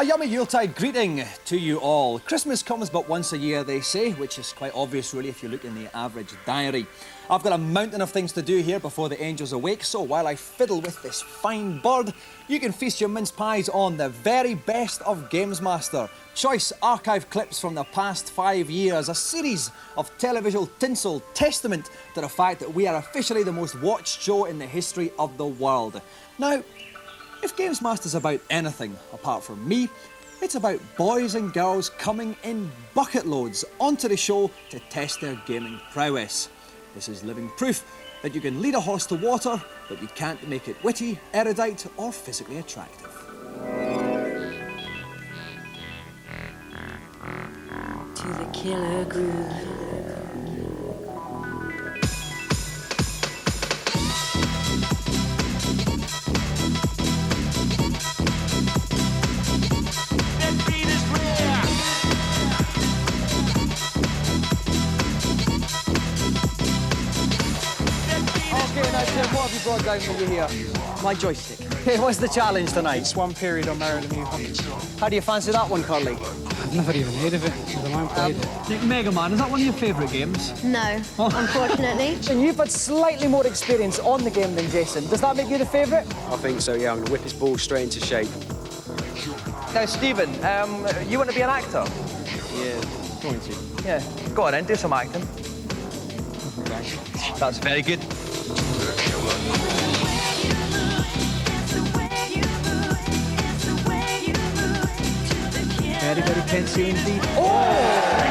yummy Yuletide greeting to you all. Christmas comes but once a year, they say, which is quite obvious, really, if you look in the average diary. I've got a mountain of things to do here before the angels awake, so while I fiddle with this fine bird, you can feast your mince pies on the very best of GamesMaster. Choice archive clips from the past 5 years, a series of televisual tinsel testament to the fact that we are officially the most watched show in the history of the world. Now, if GamesMaster's about anything apart from me, it's about boys and girls coming in bucket loads onto the show to test their gaming prowess. This is living proof that you can lead a horse to water, but you can't make it witty, erudite, or physically attractive. To the killer groove. What have you brought down with you here? My joystick. Hey, what's the challenge tonight? It's one period on Marilyn Manson. How do you fancy that one, Curly? I've never even heard of it. The man played it. Mega Man, is that one of your favourite games? No, unfortunately. And you've had slightly more experience on the game than Jason. Does that make you the favourite? I think so, yeah. I'm going to whip his ball straight into shape. Now, Stephen, you want to be an actor? Yeah, going to. Yeah. Go on then, do some acting. That's very good. Very, very tense indeed. Oh!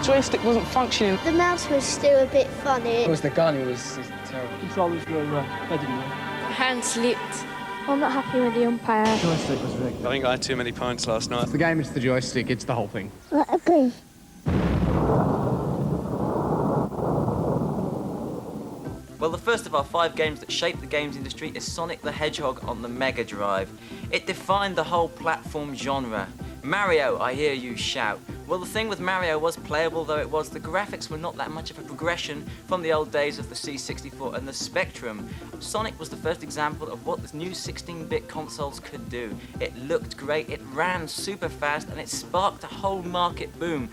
Joystick wasn't functioning. The mouse was still a bit funny. It was the gun, it was terrible. Controllers were, I didn't know. Hand slipped. I'm not happy with the umpire. Joystick was rigged. I think I had too many pints last night. It's the game, it's the joystick, it's the whole thing. I agree. Well, the first of our 5 games that shaped the games industry is Sonic the Hedgehog on the Mega Drive. It defined the whole platform genre. Mario, I hear you shout. Well, the thing with Mario was, playable though it was, the graphics were not that much of a progression from the old days of the C64 and the Spectrum. Sonic was the first example of what the new 16-bit consoles could do. It looked great, it ran super fast, and it sparked a whole market boom.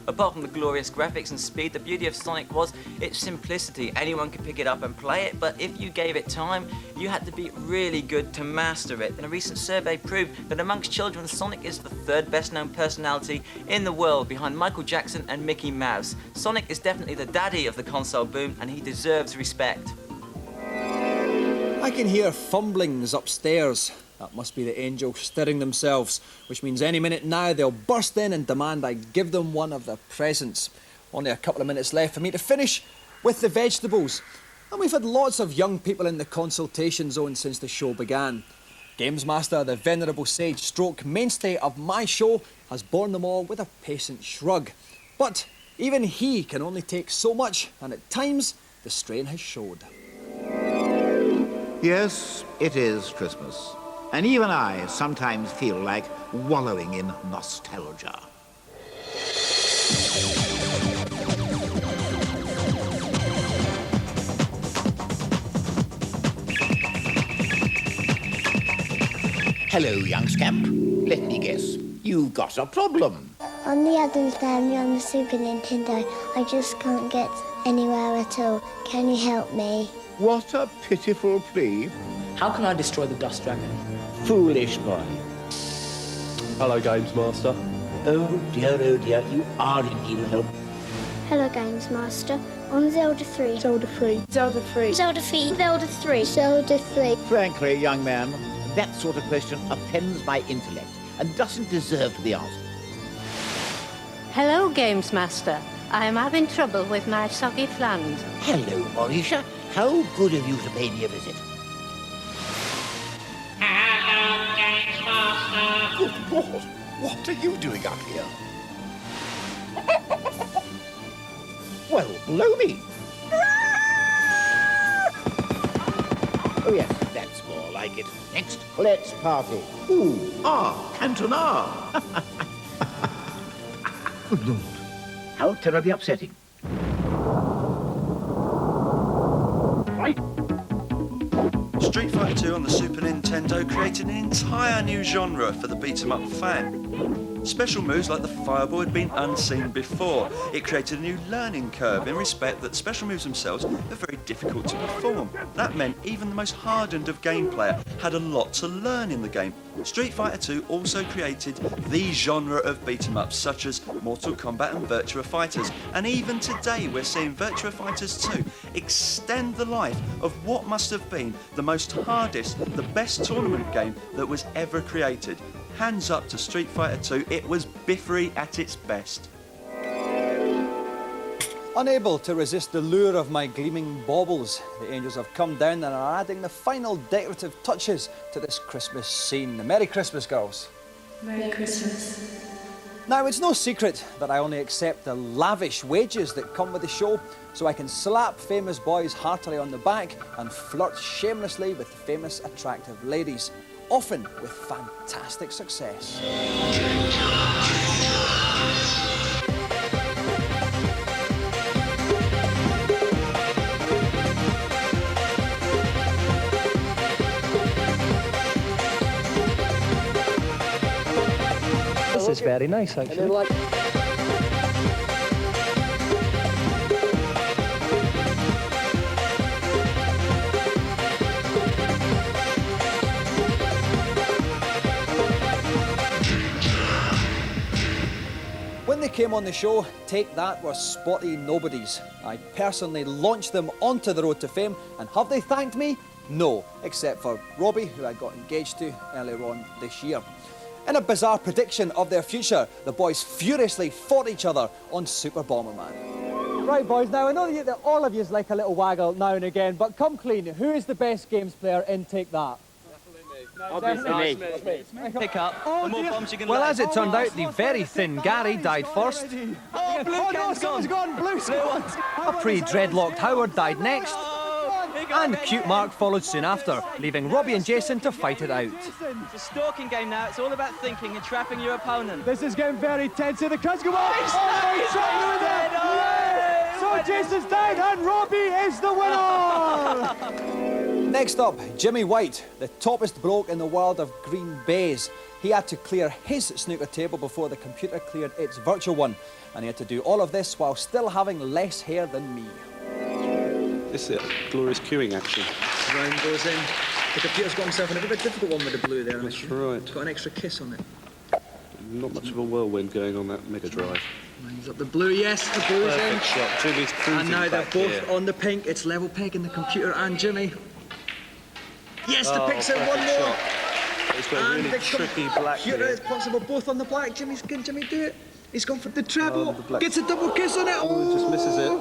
Apart from the glorious graphics and speed, the beauty of Sonic was its simplicity. Anyone could pick it up and play it, but if you gave it time, you had to be really good to master it. And a recent survey proved that amongst children, Sonic is the 3rd best known personality in the world, behind Michael Jackson and Mickey Mouse. Sonic is definitely the daddy of the console boom, and he deserves respect. I can hear fumblings upstairs. That must be the angels stirring themselves, which means any minute now they'll burst in and demand I give them one of their presents. Only a couple of minutes left for me to finish with the vegetables. And we've had lots of young people in the consultation zone since the show began. GamesMaster, the venerable sage stroke mainstay of my show, has borne them all with a patient shrug. But even he can only take so much, and at times the strain has showed. Yes, it is Christmas. And even I sometimes feel like wallowing in nostalgia. Hello, young scamp. Let me guess. You've got a problem. On the Adams Family on the Super Nintendo, I just can't get anywhere at all. Can you help me? What a pitiful plea. How can I destroy the Dust Dragon? Foolish boy. Hello, GamesMaster. Oh dear, you are in need of help. Hello, Games Master. On Zelda 3. Zelda 3. Zelda 3. Zelda 3. Zelda 3. Zelda 3. Frankly, young man, that sort of question offends my intellect and doesn't deserve to be asked. Hello, Games Master. I am having trouble with my soggy flange. Hello, Mauricia. How good of you to pay me a visit. Good Lord, what are you doing up here? Well, blow me. Oh, yes, that's more like it. Next, let's party. Ooh, Cantonar. Good Lord. How terribly upsetting. Right. Street Fighter 2 on the Super Nintendo created an entire new genre for the beat-em-up fan. Special moves like the fireball had been unseen before. It created a new learning curve in respect that special moves themselves are very difficult to perform. That meant even the most hardened of game player had a lot to learn in the game. Street Fighter 2 also created the genre of beat-em-ups such as Mortal Kombat and Virtua Fighters, and even today we're seeing Virtua Fighters 2 extend the life of what must have been the most hardest, the best tournament game that was ever created. Hands up to Street Fighter 2, it was biffery at its best. Unable to resist the lure of my gleaming baubles, the Angels have come down and are adding the final decorative touches to this Christmas scene. Merry Christmas, girls. Merry Christmas. Now, it's no secret that I only accept the lavish wages that come with the show, so I can slap famous boys heartily on the back and flirt shamelessly with famous, attractive ladies, often with fantastic success. This is very nice, actually. When they came on the show, Take That were spotty nobodies. I personally launched them onto the road to fame, and have they thanked me? No, except for Robbie, who I got engaged to earlier on this year. In a bizarre prediction of their future, the boys furiously fought each other on Super Bomberman. Right, boys, now I know that all of you like a little waggle now and again, but come clean, who is the best games player in Take That? Obviously me. Pick up. The more bombs you can Well, as it turned out, the very thin Gary died first. Oh, blue no, someone's gone, blue ones. A pre-dreadlocked Howard died next. And Cute Mark followed soon after, leaving Robbie and Jason to fight it out. It's a stalking game now. It's all about thinking and trapping your opponent. This is getting very tense here. The crowd's going on. So Jason's down and Robbie is the winner. Next up, Jimmy White, the toppest bloke in the world of green baize. He had to clear his snooker table before the computer cleared its virtual one. And he had to do all of this while still having less hair than me. This is glorious queuing action. Round goes in. The computer's got himself in a bit of a difficult one with the blue there. That's right. It's got an extra kiss on it. Not much of a whirlwind going on that Mega Drive. Lines up the blue, yes, the blue's in. Perfect shot. Jimmy's cruising And now they're back both here. on the pink. It's level peg in the computer and Jimmy. Yes, the pink's in one perfect more. shot. It's got a really tricky black Computer here. is possible, both on the black. Can Jimmy do it? He's gone for the treble. The black. Gets a double kiss on it. Oh, just misses it.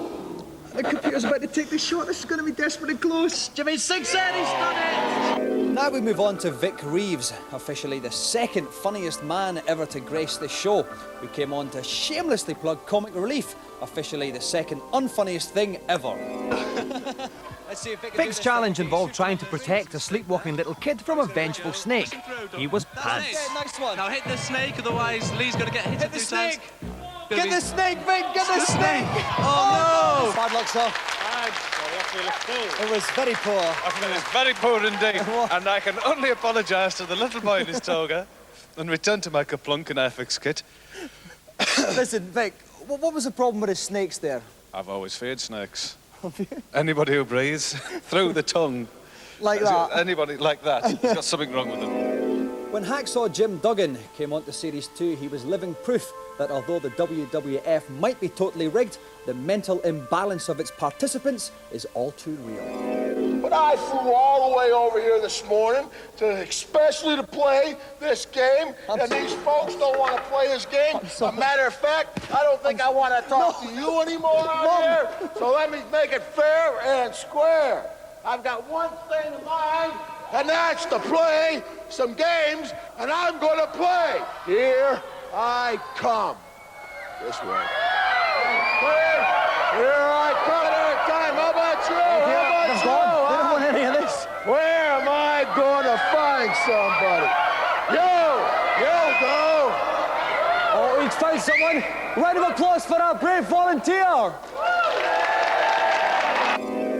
The computer's about to take the shot. This is going to be desperately close. Jimmy's 6 in, he's done it! Now we move on to Vic Reeves, officially the second funniest man ever to grace this show, who came on to shamelessly plug Comic Relief, officially the second unfunniest thing ever. Vic's challenge involved trying to protect a sleepwalking little kid from a vengeful snake. He was pants. Next one. Now hit the snake, otherwise Lee's going to get hit a few times. Get the snake, Vic! Get the snake! Oh no! Bad luck, sir. It was very poor. I feel it's very poor indeed, and I can only apologise to the little boy in his toga and return to my Kaplunk and Airfix kit. Listen, Vic, what was the problem with his snakes there? I've always feared snakes. Anybody who breathes through the tongue, Like that? anybody like that, has got something wrong with them. When Hacksaw Jim Duggan came onto Series 2, he was living proof that although the WWF might be totally rigged, the mental imbalance of its participants is all too real. But I flew all the way over here this morning especially to play this game, and these folks don't want to play this game. As a matter of fact, I don't think I want to talk to you anymore out here, so let me make it fair and square. I've got one thing in mind, and that's to play some games, and I'm going to play. Here I come. This way. Here find somebody. Yo, go. Oh, he's found someone. Round of applause for our brave volunteer.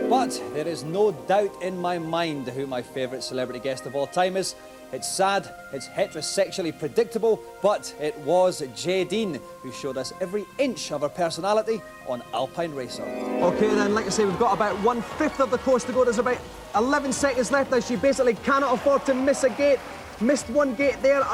But there is no doubt in my mind who my favourite celebrity guest of all time is. It's sad, it's heterosexually predictable, but it was Jay Dean who showed us every inch of her personality on Alpine Racer. OK then, like I say, we've got about 1/5 of the course to go. There's about 11 seconds left now. She basically cannot afford to miss a gate. Missed one gate there,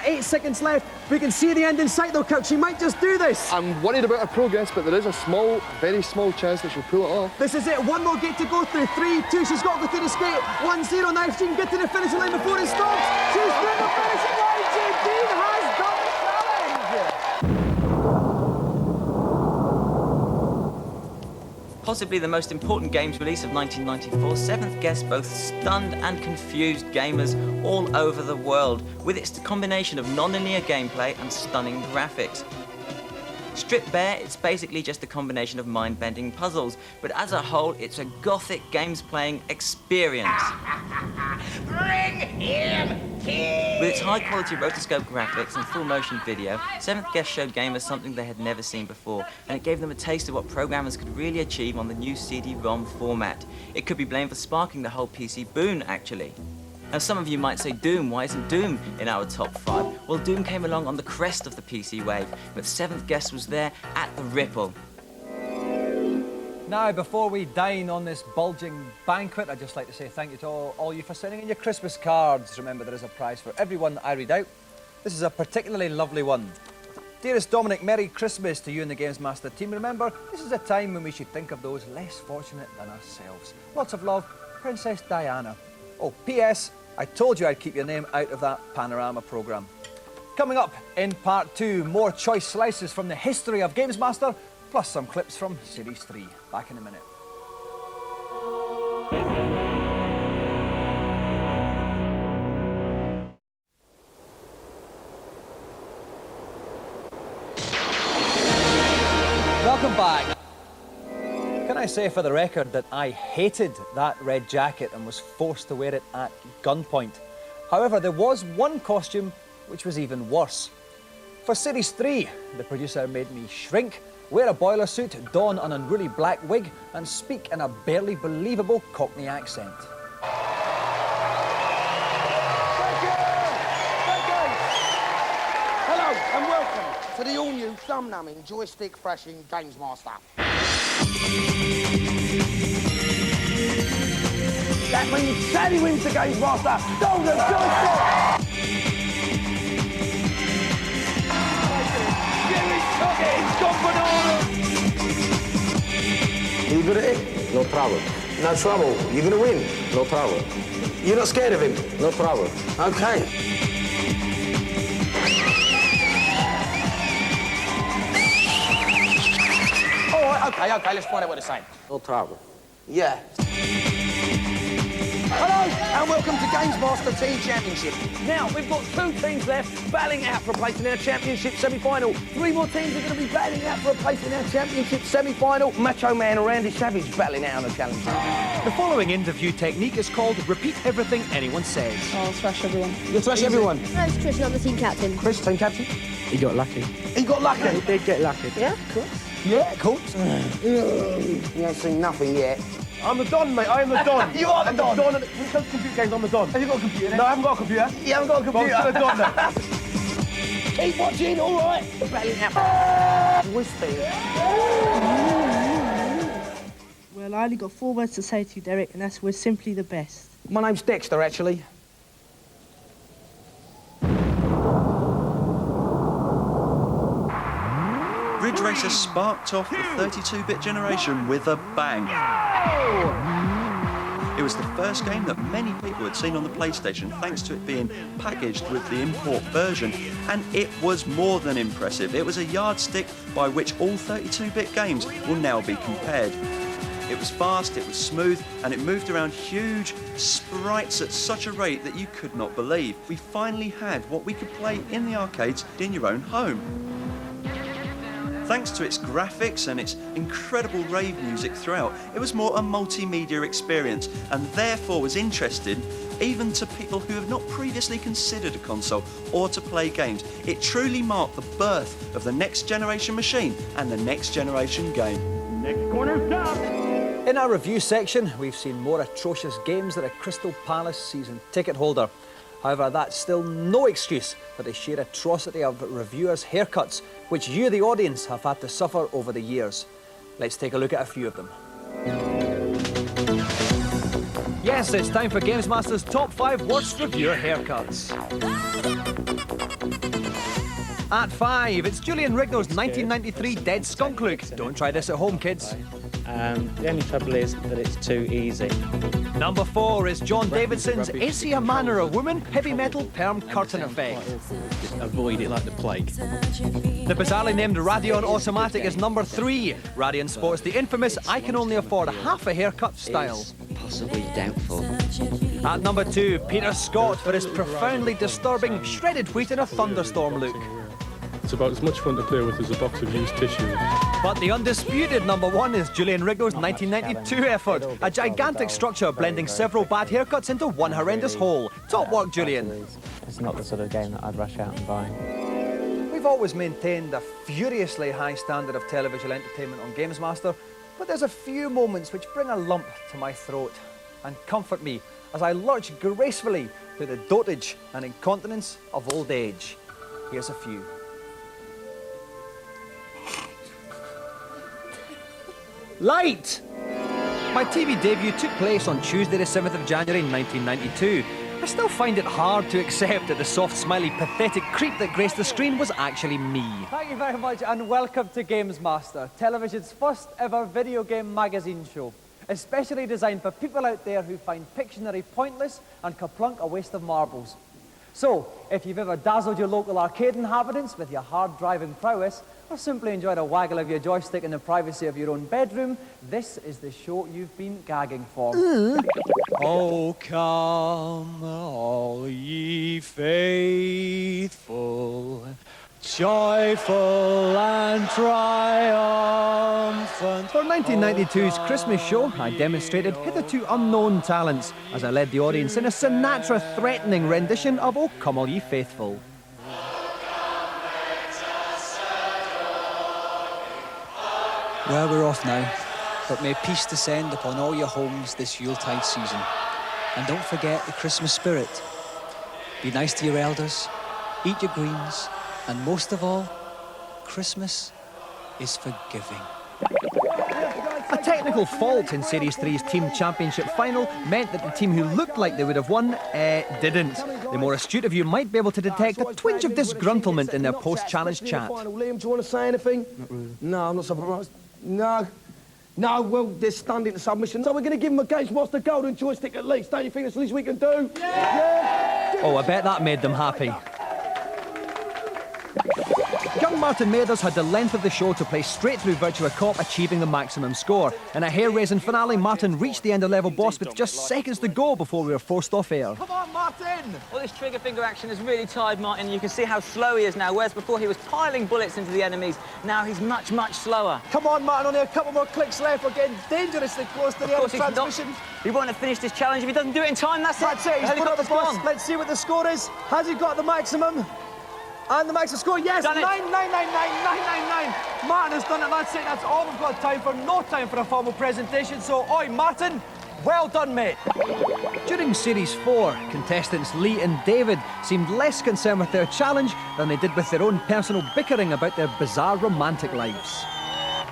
8 seconds left. We can see the end in sight though, Kirk. She might just do this. I'm worried about her progress, but there is a small, very small chance that she'll pull it off. This is it, one more gate to go through. 3, 2, she's got to go through the skate. 1-0 now, if she can get to the finishing line before it stops. She's through the finishing line. Jay Dean has got the challenge. Possibly the most important games release of 1994, Seventh Guest both stunned and confused gamers all over the world with its combination of non-linear gameplay and stunning graphics. Stripped bare, it's basically just a combination of mind-bending puzzles, but as a whole, it's a gothic games-playing experience. Bring him here! With its high-quality rotoscope graphics and full-motion video, Seventh Guest showed gamers something they had never seen before, and it gave them a taste of what programmers could really achieve on the new CD-ROM format. It could be blamed for sparking the whole PC boom, actually. Now, some of you might say, Doom, why isn't Doom in our top 5? Well, Doom came along on the crest of the PC wave, but Seventh Guest was there at the ripple. Now, before we dine on this bulging banquet, I'd just like to say thank you to all you for sending in your Christmas cards. Remember, there is a prize for everyone that I read out. This is a particularly lovely one. Dearest Dominic, Merry Christmas to you and the GamesMaster team. Remember, this is a time when we should think of those less fortunate than ourselves. Lots of love, Princess Diana. Oh, P.S. I told you I'd keep your name out of that Panorama programme. Coming up in part 2, more choice slices from the history of GamesMaster, plus some clips from Series 3. Back in a minute. Welcome back. Can I say for the record that I hated that red jacket and was forced to wear it at gunpoint. However, there was one costume which was even worse. For Series 3, the producer made me shrink, wear a boiler suit, don an unruly black wig, and speak in a barely believable Cockney accent. Hello and welcome to the all-new thumb-numbing, joystick-thrashing GamesMaster. That means Sally wins the GamesMaster Golden Joystick! You good at it? No problem. No trouble. You're gonna win? No problem. You're not scared of him? No problem. Okay. All right, okay, let's find out what they're saying. No problem. Yeah. Hello, and welcome to GamesMaster Team Championship. Now, we've got 2 teams left battling out for a place in our championship semi-final. 3 more teams are going to be battling out for a place in our championship semi-final. Macho Man and Randy Savage battling out on the challenge. The following interview technique is called repeat everything anyone says. I'll thrash everyone. You'll thrash everyone? That's Chris, not the team captain. Chris, team captain? He got lucky. He got lucky? He did get lucky. Yeah, of course. Yeah, of course. You ain't seen nothing yet. I'm the Don, mate. I am the Don. You are the Don. When it comes to computer games, I'm the Don. Have you got a computer then? No, I haven't got a computer. You haven't got a computer? I'm the Don now. Keep watching, all right? We're battling out. Well, I only got 4 words to say to you, Derek, and that's we're simply the best. My name's Dexter, actually. Ridge Racer sparked off the 32-bit generation with a bang. It was the first game that many people had seen on the PlayStation thanks to it being packaged with the import version, and it was more than impressive. It was a yardstick by which all 32-bit games will now be compared. It was fast, it was smooth, and it moved around huge sprites at such a rate that you could not believe. We finally had what we could play in the arcades in your own home. Thanks to its graphics and its incredible rave music throughout, it was more a multimedia experience and therefore was interesting even to people who have not previously considered a console or to play games. It truly marked the birth of the next generation machine and the next generation game. Next corner stop. In our review section, we've seen more atrocious games than a Crystal Palace season ticket holder. However, that's still no excuse for the sheer atrocity of reviewers' haircuts, which you, the audience, have had to suffer over the years. Let's take a look at a few of them. Yes, it's time for GamesMaster's Top 5 Worst Reviewer Haircuts. At 5, it's Julian Rignall's 1993 Dead Skunk look. Don't try this at home, kids. The only trouble is that it's too easy. Number 4 is John Davidson's Is He a Man or a Woman? Heavy metal perm curtain effect. Just avoid it like the plague. The bizarrely named Radeon Automatic is number 3. Radeon sports the infamous I can only afford half a haircut style. It's possibly doubtful. At number 2, Peter Scott for his profoundly disturbing shredded wheat in a thunderstorm look. It's about as much fun to play with as a box of used tissue. But the undisputed number 1 is Julian Rignall's 1992 effort, a gigantic structure blending several bad haircuts into one horrendous whole. Top work, Julian. It's not the sort of game that I'd rush out and buy. We've always maintained a furiously high standard of televisual entertainment on GamesMaster, but there's a few moments which bring a lump to my throat and comfort me as I lurch gracefully through the dotage and incontinence of old age. Here's a few. Light! My TV debut took place on Tuesday the 7th of January 1992. I still find it hard to accept that the soft, smiley, pathetic creep that graced the screen was actually me. Thank you very much and welcome to GamesMaster, television's first ever video game magazine show. Especially designed for people out there who find Pictionary pointless and Kaplunk a waste of marbles. So, if you've ever dazzled your local arcade inhabitants with your hard-driving prowess, or simply enjoyed a waggle of your joystick in the privacy of your own bedroom, this is the show you've been gagging for. Oh, come, all ye faithful, joyful and triumphant. For 1992's Christmas show, I demonstrated hitherto unknown talents as I led the audience in a Sinatra-threatening rendition of Oh, Come All Ye Faithful. Well, we're off now, but may peace descend upon all your homes this Yuletide season. And don't forget the Christmas spirit. Be nice to your elders, eat your greens, and most of all, Christmas is forgiving. A technical fault in Series 3's Team Championship final meant that the team who looked like they would have won, didn't. The more astute of you might be able to detect a twinge of disgruntlement in their post-challenge chat. Liam, do you want to say anything? Not really. No, I'm not surprised. No, well, they're stunned into submission. So we're going to give them a GamesMaster Golden Joystick at least. Don't you think that's the least we can do? Yeah! Oh, I bet that made them happy. Young Martin Mathers had the length of the show to play straight through Virtua Cop, achieving the maximum score. In a hair-raising finale, Martin reached the end-of-level boss with just seconds to go before we were forced off air. Come on, Martin! Well, this trigger finger action has really tired Martin. You can see how slow he is now, whereas before he was piling bullets into the enemies. Now he's much, much slower. Come on, Martin, only a couple more clicks left. We're getting dangerously close to the end of transmission. He won't have finished this challenge if he doesn't do it in time. That's it. He's put up the boss. Let's see what the score is. Has he got the maximum? And the maximum score, yes, 9,999,999. Martin has done it, that's it, that's all we've got time for. No time for a formal presentation, so, oi, Martin, well done, mate. During Series 4, contestants Lee and David seemed less concerned with their challenge than they did with their own personal bickering about their bizarre romantic lives.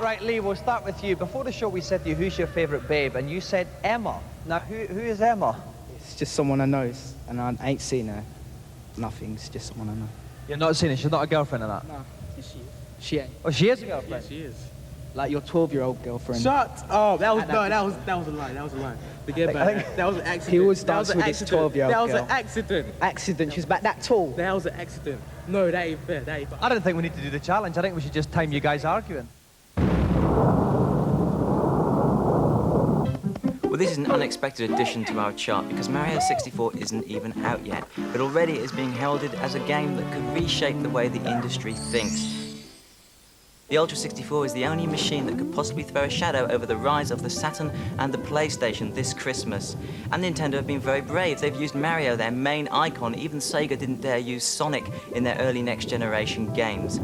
Right, Lee, we'll start with you. Before the show, we said to you, who's your favourite babe? And you said Emma. Now, who is Emma? It's just someone I know, and I ain't seen her. Nothing, it's just someone I know. You're not seeing it? She's not a girlfriend or that? No, she is. She ain't. Oh, she is a girlfriend? Yeah, she is. Like your 12-year-old girlfriend. Shut up! That was a lie. That was a lie. Forget about that. That was an accident. He always danced with his 12-year-old girl. That was an accident. Accident? She was about that tall? That was an accident. No, that ain't fair. That ain't fair. I don't think we need to do the challenge. I think we should just time you guys arguing. Well, this is an unexpected addition to our chart because Mario 64 isn't even out yet, but already it is being heralded as a game that could reshape the way the industry thinks. The Ultra 64 is the only machine that could possibly throw a shadow over the rise of the Saturn and the PlayStation this Christmas. And Nintendo have been very brave. They've used Mario, their main icon. Even Sega didn't dare use Sonic in their early next-generation games.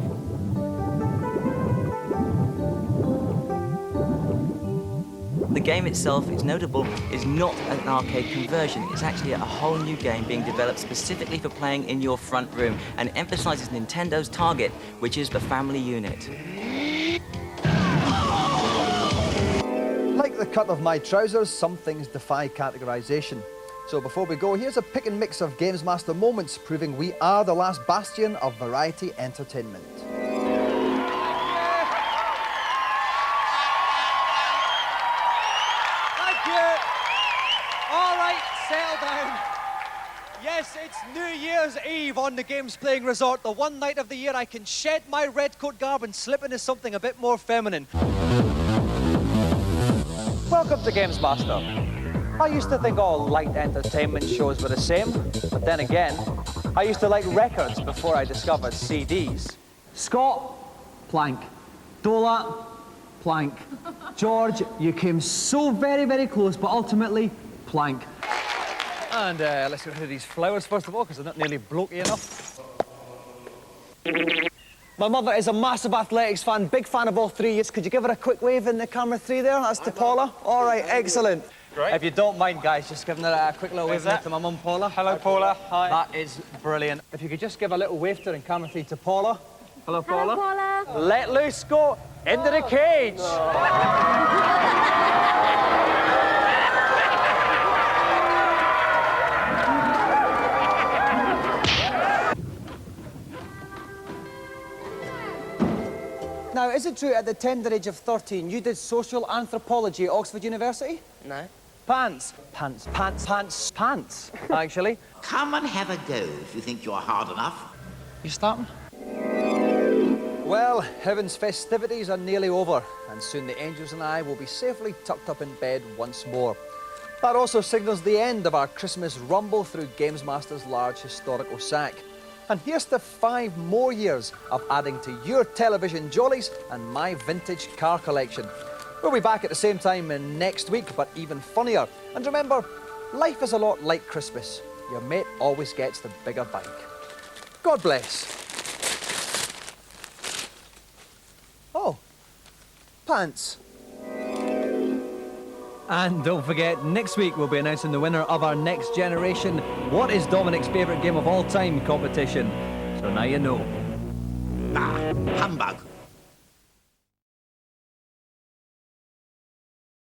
The game itself, it's notable, is not an arcade conversion. It's actually a whole new game being developed specifically for playing in your front room and emphasizes Nintendo's target, which is the family unit. Like the cut of my trousers, some things defy categorization. So before we go, here's a pick and mix of GamesMaster moments proving we are the last bastion of variety entertainment. Yes, it's New Year's Eve on the Games Playing Resort, the one night of the year I can shed my red coat garb and slip into something a bit more feminine. Welcome to GamesMaster. I used to think all light entertainment shows were the same, but then again, I used to like records before I discovered CDs. Scott, plank. Dola, plank. George, you came so very, very close, but ultimately, plank. And let's get rid of these flowers first of all, because they're not nearly blokey enough. My mother is a massive athletics fan, big fan of all three years. Could you give her a quick wave in the camera 3 there? That's to Paula. All right, excellent. Great. If you don't mind, guys, just giving her a quick little wave to my mum, Paula. Hello, Paula. Hi. That is brilliant. If you could just give a little wave to her in camera 3 to Paula. Hello, Paula. Hello, Paula. Let loose, go into the cage. Now, is it true at the tender age of 13 you did social anthropology at Oxford University? No. Pants. Pants, pants, pants, pants, actually. Come and have a go if you think you're hard enough. You starting? Well, heaven's festivities are nearly over, and soon the angels and I will be safely tucked up in bed once more. That also signals the end of our Christmas rumble through GamesMaster's large historical sack. And here's to 5 more years of adding to your television jollies and my vintage car collection. We'll be back at the same time next week, but even funnier. And remember, life is a lot like Christmas. Your mate always gets the bigger bike. God bless. Oh, pants. And don't forget, next week we'll be announcing the winner of our Next Generation What is Dominik's favourite game of all time competition. So now you know. Ah, humbug.